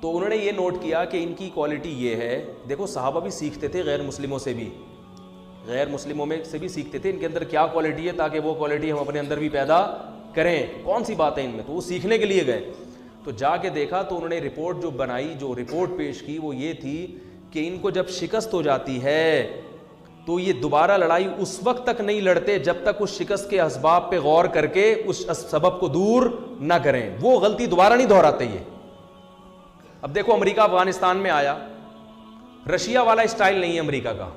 تو انہوں نے یہ نوٹ کیا کہ ان کی کوالٹی یہ ہے. دیکھو صحابہ بھی سیکھتے تھے غیر مسلموں سے بھی, غیر مسلموں میں سے بھی سیکھتے تھے ان کے اندر کیا کوالٹی ہے, تاکہ وہ کوالٹی ہم اپنے اندر بھی پیدا کریں. کون سی بات ہے ان میں, تو وہ سیکھنے کے لیے گئے. تو جا کے دیکھا تو انہوں نے رپورٹ جو بنائی, جو رپورٹ پیش کی وہ یہ تھی کہ ان کو جب شکست ہو جاتی ہے تو یہ دوبارہ لڑائی اس وقت تک نہیں لڑتے جب تک اس شکست کے اسباب پہ غور کر کے اس سبب کو دور نہ کریں. وہ غلطی دوبارہ نہیں دہراتے یہ. اب دیکھو امریکہ افغانستان میں آیا, رشیا والا اسٹائل نہیں ہے امریکہ کا,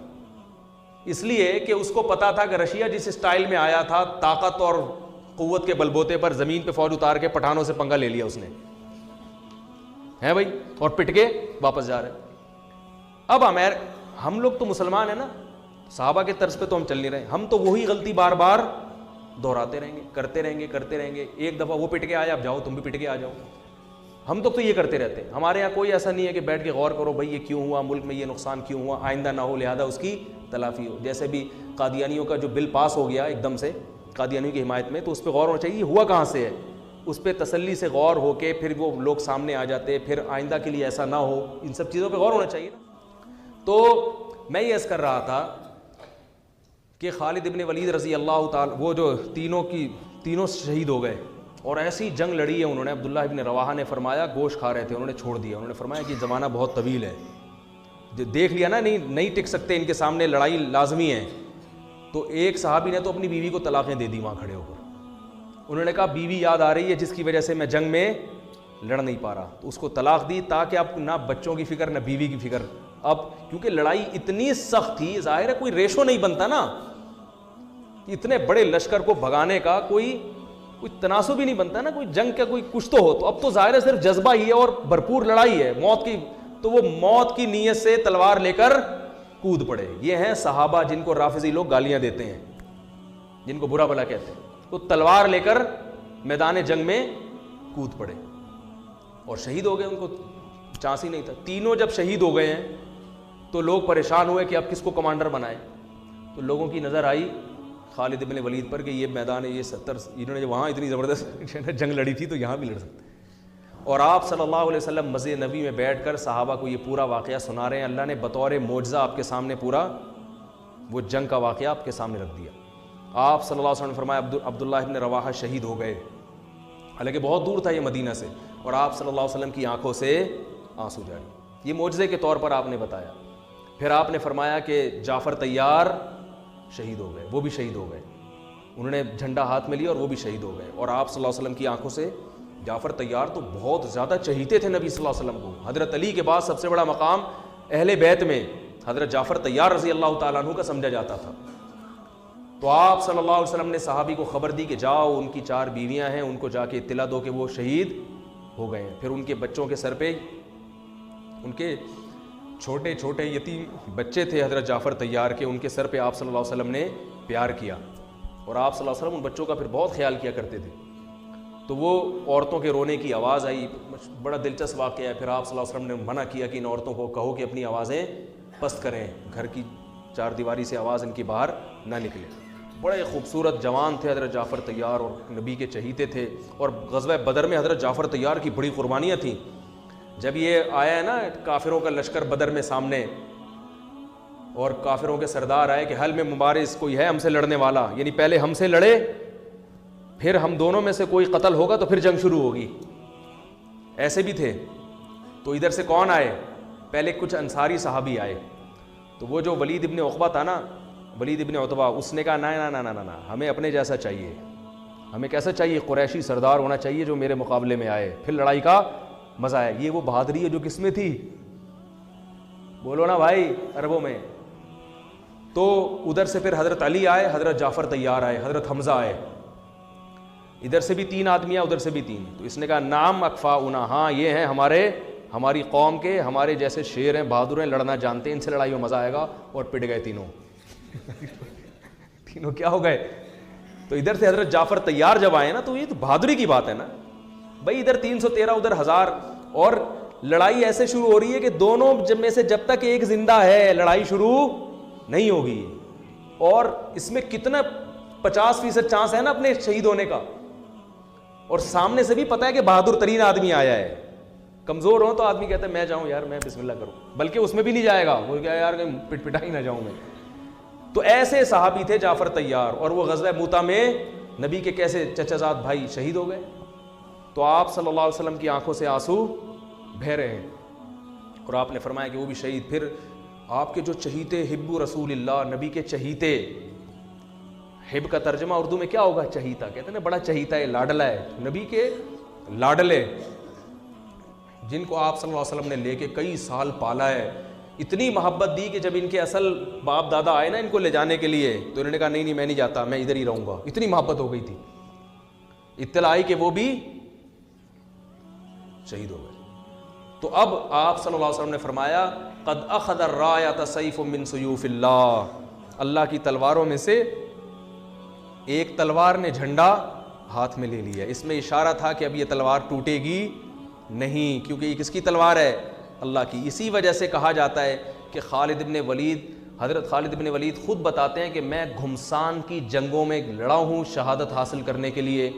اس لیے کہ اس کو پتا تھا کہ رشیا جس اسٹائل میں آیا تھا طاقت اور قوت کے بلبوتے پر زمین پہ فوج اتار کے پٹھانوں سے پنگا لے لیا اس نے, ہے بھائی, اور پٹ کے واپس جا رہے. اب ہم لوگ تو مسلمان ہیں نا, صحابہ کے طرز پہ تو ہم چل نہیں رہے, ہم تو وہی غلطی بار بار دہراتے رہیں گے, کرتے رہیں گے. ایک دفعہ وہ پٹ کے آیا, اب جاؤ تم بھی پٹ کے آ جاؤ. ہم تو یہ کرتے رہتے ہیں. ہمارے یہاں کوئی ایسا نہیں ہے کہ بیٹھ کے غور کرو بھائی یہ کیوں ہوا, ملک میں یہ نقصان کیوں ہوا, آئندہ نہ ہو لہذا اس کی تلافی ہو. جیسے بھی قادیانیوں کا جو بل پاس ہو گیا ایک دم سے قادیانیوں کی حمایت میں, تو اس پہ غور ہونا چاہیے یہ ہوا کہاں سے ہے, اس پہ تسلی سے غور ہو کے پھر وہ لوگ سامنے آ جاتے, پھر آئندہ کے لیے ایسا نہ ہو, ان سب چیزوں پہ غور ہونا چاہیے نا. تو میں یہ عرض کر رہا تھا کہ خالد ابن ولید رضی اللہ تعالی, وہ جو تینوں شہید ہو گئے اور ایسی جنگ لڑی ہے انہوں نے. عبداللہ ابن رواحہ نے فرمایا, گوشت کھا رہے تھے انہوں نے چھوڑ دیا, انہوں نے فرمایا کہ زمانہ بہت طویل ہے, دیکھ لیا نا نہیں ٹک سکتے, ان کے سامنے لڑائی لازمی ہے. تو ایک صحابی نے تو اپنی بیوی کو طلاقیں دے دی وہاں کھڑے ہو کر. انہوں نے کہا بیوی یاد آ رہی ہے جس کی وجہ سے میں جنگ میں لڑ نہیں پا رہا, تو اس کو طلاق دی تاکہ اب نہ بچوں کی فکر نہ بیوی کی فکر. اب کیونکہ لڑائی اتنی سخت تھی, ظاہر ہے کوئی ریشو نہیں بنتا نا, اتنے بڑے لشکر کو بھگانے کا کوئی تناسب ہی نہیں بنتا نا, کوئی جنگ کا کوئی کچھ تو ہو. تو اب تو ظاہر ہے صرف جذبہ ہی ہے اور بھرپور لڑائی ہے موت کی, تو وہ موت کی نیت سے تلوار لے کر کود پڑے. یہ ہیں صحابہ جن کو رافضی لوگ گالیاں دیتے ہیں, جن کو برا بھلا کہتے ہیں. تو تلوار لے کر میدان جنگ میں کود پڑے اور شہید ہو گئے, ان کو چانس ہی نہیں تھا. تینوں جب شہید ہو گئے ہیں تو لوگ پریشان ہوئے کہ اب کس کو کمانڈر بنائے. تو لوگوں کی نظر آئی خالد ابن ولید پر کہ یہ میدان ہے, یہ 70 انہوں نے وہاں اتنی زبردست جنگ لڑی تھی تو یہاں بھی لڑ سکتے. اور آپ صلی اللہ علیہ وسلم مسجد نبی میں بیٹھ کر صحابہ کو یہ پورا واقعہ سنا رہے ہیں. اللہ نے بطور معجزہ آپ کے سامنے پورا وہ جنگ کا واقعہ آپ کے سامنے رکھ دیا. آپ صلی اللہ علیہ وسلم نے فرمایا عبداللہ ابن رواحہ شہید ہو گئے, حالانکہ بہت دور تھا یہ مدینہ سے, اور آپ صلی اللہ علیہ وسلم کی آنکھوں سے آنسو جاری. یہ معجزے کے طور پر آپ نے بتایا. پھر آپ نے فرمایا کہ جعفر طیار شہید ہو گئے, وہ بھی شہید ہو گئے. انہوں نے جھنڈا ہاتھ میں لیا اور وہ بھی شہید ہو گئے. اور آپ صلی اللہ علیہ وسلم کی آنکھوں سے جعفر طیار تو بہت زیادہ چہیتے تھے نبی صلی اللہ علیہ وسلم کو. حضرت علی کے بعد سب سے بڑا مقام اہل بیت میں حضرت جعفر طیار رضی اللہ تعالیٰ عنہ کا سمجھا جاتا تھا. تو آپ صلی اللہ علیہ وسلم نے صحابی کو خبر دی کہ جاؤ ان کی 4 بیویاں ہیں, ان کو جا کے اطلاع دو کہ وہ شہید ہو گئے ہیں. پھر ان کے بچوں کے سر پہ, ان کے چھوٹے چھوٹے یتیم بچے تھے حضرت جعفر طیار کے, ان کے سر پہ آپ صلی اللہ علیہ وسلم نے پیار کیا, اور آپ صلی اللہ علیہ وسلم ان بچوں کا پھر بہت خیال کیا کرتے تھے. تو وہ عورتوں کے رونے کی آواز آئی, بڑا دلچسپ واقعہ ہے. پھر آپ صلی اللہ علیہ وسلم نے منع کیا کہ ان عورتوں کو کہو کہ اپنی آوازیں پست کریں, گھر کی 4 دیواری سے آواز ان کی باہر نہ نکلے. بڑے خوبصورت جوان تھے حضرت جعفر طیار اور نبی کے چہیتے تھے. اور غزوہ بدر میں حضرت جعفر طیار کی بڑی قربانیاں تھیں. جب یہ آیا ہے نا کافروں کا لشکر بدر میں سامنے, اور کافروں کے سردار آئے کہ حل میں مبارز کوئی ہے ہم سے لڑنے والا, یعنی پہلے ہم سے لڑے پھر ہم دونوں میں سے کوئی قتل ہوگا تو پھر جنگ شروع ہوگی, ایسے بھی تھے. تو ادھر سے کون آئے, پہلے کچھ انصاری صحابی آئے. تو وہ جو ولید ابن عقبہ تھا نا, ولید ابن عتبہ, اس نے کہا نہ ہمیں اپنے جیسا چاہیے, ہمیں کیسا چاہیے, قریشی سردار ہونا چاہیے جو میرے مقابلے میں آئے, پھر لڑائی کا مزہ ہے. یہ وہ بہادری ہے جو کس میں تھی, بولو نا بھائی, عربوں میں. تو ادھر سے پھر حضرت علی آئے, حضرت جعفر طیار آئے, حضرت حمزہ آئے. ادھر سے بھی 3 آدمی ادھر سے بھی 3. تو اس نے کہا نام اکفاؤنا, ہاں یہ ہیں ہماری قوم کے, ہمارے جیسے شیر ہیں, بہادر ہیں, لڑنا جانتے ہیں, ان سے لڑائی میں مزہ آئے گا. اور پٹ گئے تینوں تینوں کیا ہو گئے. تو ادھر سے حضرت جعفر طیار جب آئے نا, تو یہ تو بہادری کی بات ہے نا بھائی. ادھر 313 ادھر 1000, اور لڑائی ایسے شروع ہو رہی ہے کہ دونوں میں سے جب تک ایک زندہ ہے لڑائی شروع نہیں ہوگی. اور اس میں کتنا 50% چانس ہے نا اپنے شہید ہونے کا, اور سامنے سے بھی پتا ہے کہ بہادر ترین آدمی آیا ہے. کمزور ہوں تو آدمی کہتا ہے میں جاؤں یار، میں بسم اللہ کروں، بلکہ اس میں بھی نہیں جائے گا، وہ کہا یار پٹ پٹا ہی نہ جاؤں میں. تو ایسے صحابی تھے جعفر طیار، اور وہ غزوہ موتا میں نبی کے کیسے چچا زاد بھائی شہید ہو گئے. تو آپ صلی اللہ علیہ وسلم کی آنکھوں سے آنسو بہہ رہے ہیں، اور آپ نے فرمایا کہ وہ بھی شہید. پھر آپ کے جو چہیتے، حب رسول اللہ، نبی کے چہیتے، حب کا ترجمہ اردو میں کیا ہوگا؟ چہیتا. کہتے ہیں نا بڑا چہیتا ہے، لاڈلا ہے، نبی کے لاڈلے، جن کو آپ صلی اللہ علیہ وسلم نے لے کے کئی سال پالا ہے، اتنی محبت دی کہ جب ان کے اصل باپ دادا آئے نا ان کو لے جانے کے لیے تو انہوں نے کہا نہیں میں نہیں جاتا، میں ادھر ہی رہوں گا. اتنی محبت ہو گئی تھی. اطلاع آئی کہ وہ بھی شہید ہو گئے. تو اب آپ صلی اللہ علیہ وسلم نے فرمایا قد اخذ الرایۃ سیف من سیوف اللہ، اللہ کی تلواروں میں سے ایک تلوار نے جھنڈا ہاتھ میں لے لیا. اس میں اشارہ تھا کہ اب یہ تلوار ٹوٹے گی نہیں، کیونکہ یہ کس کی تلوار ہے؟ اللہ کی. اسی وجہ سے کہا جاتا ہے کہ خالد ابن ولید، حضرت خالد ابن ولید خود بتاتے ہیں کہ میں گھمسان کی جنگوں میں لڑا ہوں شہادت حاصل کرنے کے لیے،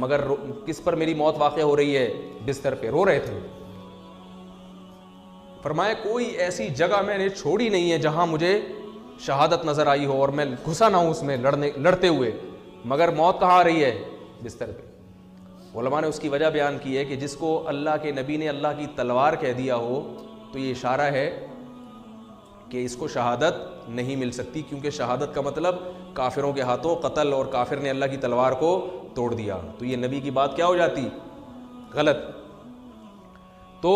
مگر کس پر میری موت واقع ہو رہی ہے؟ بستر پہ رو رہے تھے. فرمایا کوئی ایسی جگہ میں نے چھوڑی نہیں ہے جہاں مجھے شہادت نظر آئی ہو اور میں گھسا نہ ہوں اس میں لڑتے ہوئے، مگر موت کہاں آ رہی ہے؟ بستر پہ. علماء نے اس کی وجہ بیان کی ہے کہ جس کو اللہ کے نبی نے اللہ کی تلوار کہہ دیا ہو تو یہ اشارہ ہے کہ اس کو شہادت نہیں مل سکتی، کیونکہ شہادت کا مطلب کافروں کے ہاتھوں قتل، اور کافر نے اللہ کی تلوار کو توڑ دیا، تو یہ نبی کی بات کیا ہو جاتی؟ غلط. تو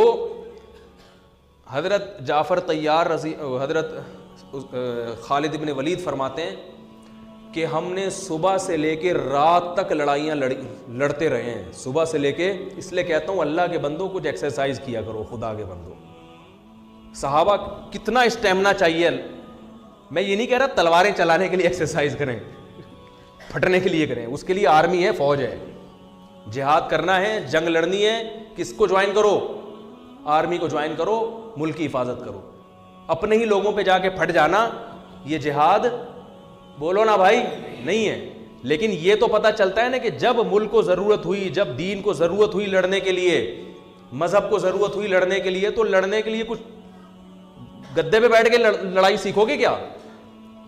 حضرت جعفر طیار حضرت خالد ابن ولید فرماتے ہیں کہ ہم نے صبح سے لے کے رات تک لڑائیاں لڑتے رہے ہیں، صبح سے لے کے. اس لیے کہتا ہوں اللہ کے بندوں کچھ ایکسرسائز کیا کرو، خدا کے بندوں. صحابہ کتنا اسٹیمنا چاہیے. میں یہ نہیں کہہ رہا تلواریں چلانے کے لیے ایکسرسائز کریں، پھٹنے کے لیے کریں، اس کے لیے آرمی ہے، فوج ہے. جہاد کرنا ہے، جنگ لڑنی ہے، کس کو جوائن کرو؟ آرمی کو جوائن کرو، ملک کی حفاظت کرو. اپنے ہی لوگوں پہ جا کے پھٹ جانا یہ جہاد بولو نا بھائی نہیں ہے. لیکن یہ تو پتہ چلتا ہے نا کہ جب ملک کو ضرورت ہوئی، جب دین کو ضرورت ہوئی لڑنے کے لیے، مذہب کو ضرورت ہوئی لڑنے کے لیے، تو لڑنے کے لیے کچھ گدے پہ بیٹھ کے لڑائی سیکھو گے کیا؟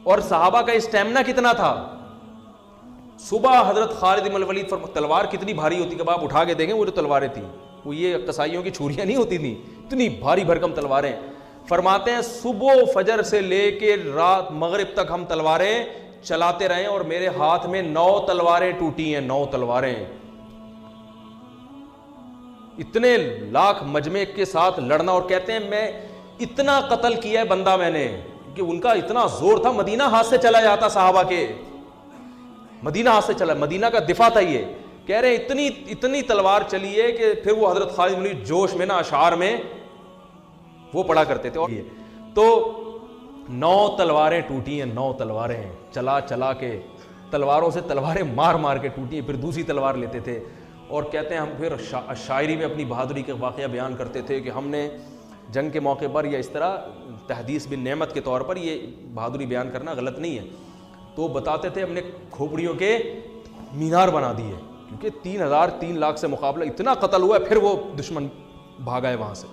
اور صحابہ کا اسٹیمنا کتنا تھا. صبح حضرت خالد بن الولید تلوار کتنی بھاری ہوتی کہ آپ اٹھا کے دیکھیں، وہ جو تلواریں تھیں وہ یہ قصائیوں کی چھریاں نہیں ہوتی تھیں، اتنی بھاری بھرکم تلواریں. فرماتے ہیں صبح فجر سے لے کے رات مغرب تک ہم تلواریں چلاتے رہے، اور میرے ہاتھ میں 9 تلواریں ٹوٹی ہیں، 9 تلواریں. اتنے لاکھ مجمع کے ساتھ لڑنا، اور کہتے ہیں میں اتنا قتل کیا ہے بندہ میں نے کہ ان کا اتنا زور تھا مدینہ ہاتھ سے چلا جاتا. صحابہ کے مدینہ ہاتھ سے چلا، مدینہ کا دفاع تھا. یہ کہہ رہے ہیں اتنی تلوار چلی ہے کہ پھر وہ حضرت خالد بن جوش میں نا اشعار میں وہ پڑھا کرتے تھے. تو 9 تلواریں ٹوٹی ہیں، 9 تلواریں چلا چلا کے، تلواروں سے تلواریں مار مار کے ٹوٹی ہیں، پھر دوسری تلوار لیتے تھے. اور کہتے ہیں ہم پھر شاعری میں اپنی بہادری کے واقعہ بیان کرتے تھے کہ ہم نے جنگ کے موقع پر یا اس طرح تحدیث بن نعمت کے طور پر یہ بہادری بیان کرنا غلط نہیں ہے. تو بتاتے تھے ہم نے کھوپڑیوں کے مینار بنا دیے، کیونکہ 3 لاکھ سے مقابلہ اتنا قتل ہوا ہے، پھر وہ دشمن بھاگا ہے وہاں سے.